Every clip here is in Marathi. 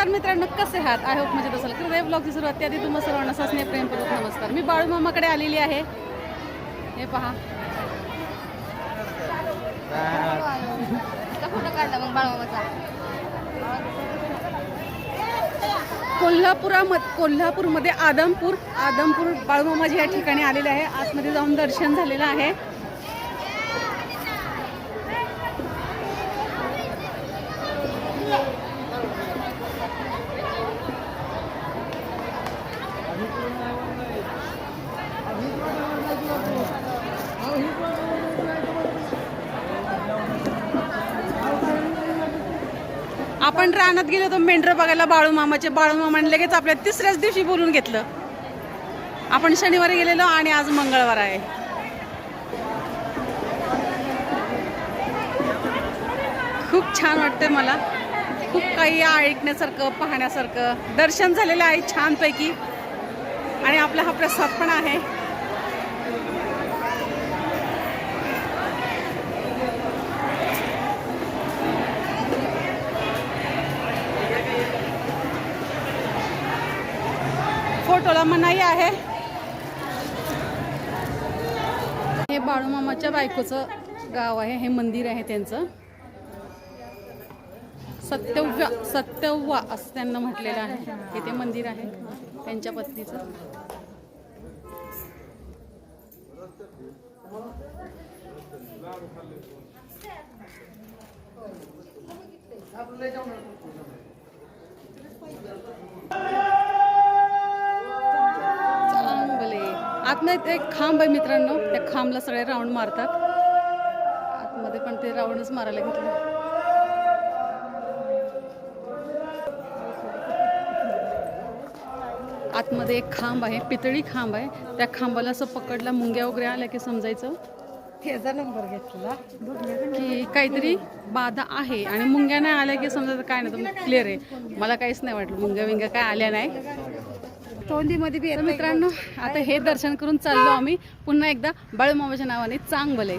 नमस्कार मित्रांनो, कसे आहात? आय होप म्हणजे असेल. हृदय ब्लॉगची सुरुवात त्याआधी तुम्हाला सर्वांना सस्नेह प्रेमपूर्वक नमस्कार. मी बाळूमामाकडे आलेली आहे. हे पहा, फोटो काढला मग बाळूमामाचा. कोल्हापूरमध्ये आदमपूर बाळूमामाजी या ठिकाणी आलेले आहे. आतमध्ये जाऊन दर्शन झालेलं आहे. आपण रानात गेलो होतो मेंढरं बघायला बाळूमामाने लगेच आपल्या तिसऱ्याच दिवशी बोलून घेतलं. आपण शनिवारी गेलेलो आणि आज मंगळवार आहे. खूप छान वाटतंय मला. खूप काही ऐकण्यासारखं पाहण्यासारखं दर्शन झालेलं आहे छानपैकी. आणि आपला हा प्रसाद पण आहे. फोटोला मनाई आहे. हे बाळूमामाच्या बायकोचं गाव आहे. हे मंदिर आहे त्यांचं. सत्यव्वा असं त्यांना म्हटलेलं आहे. हे ते मंदिर आहे त्यांच्या पत्नीचं. आतमध्ये एक खांब आहे मित्रांनो. त्या खांबला सगळे राऊंड मारतात. आतमध्ये पण ते राऊंडच मारायला घेतले. आतमध्ये एक खांब आहे, पितळी खांब आहे. त्या खांबाला असं पकडला, मुंग्या वगैरे आल्या की समजायचं त्याचा नंबर घेतला की काहीतरी बाधा आहे. आणि मुंग्या नाही आल्या की समजायचं काय नाही, तुम्ही क्लिअर आहे. मला काहीच नाही वाटलं, मुंग्या काय आल्या नाही. तोंडीमध्ये बी. मित्रांनो, आता हे दर्शन करून चाललो आम्ही पुन्हा एकदा बाळूमामाच्या नावाने चांगले.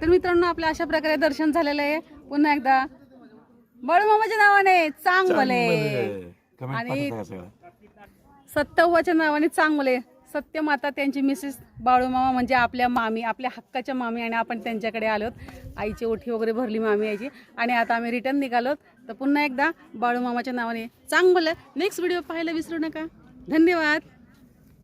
तर मित्रांनो, आपल्या अशा प्रकारे दर्शन झालेलं आहे. पुन्हा एकदा बाळूमामाच्या नावाने चांगले आणि सत्यव्वाच्या नावाने चांगले. सत्यमाता त्यांची मिसेस बाळूमामा म्हणजे आपल्या मामी, आपल्या हक्काच्या मामी. आणि आपण त्यांच्याकडे आलोत. आईची ओठी वगैरे भरली मामी आईची. आणि आता आम्ही रिटर्न निघालोत. तर पुन्हा एकदा बाळूमामाच्या नावाने चांगलं. नेक्स्ट व्हिडिओ पाहायला विसरू नका. धन्यवाद.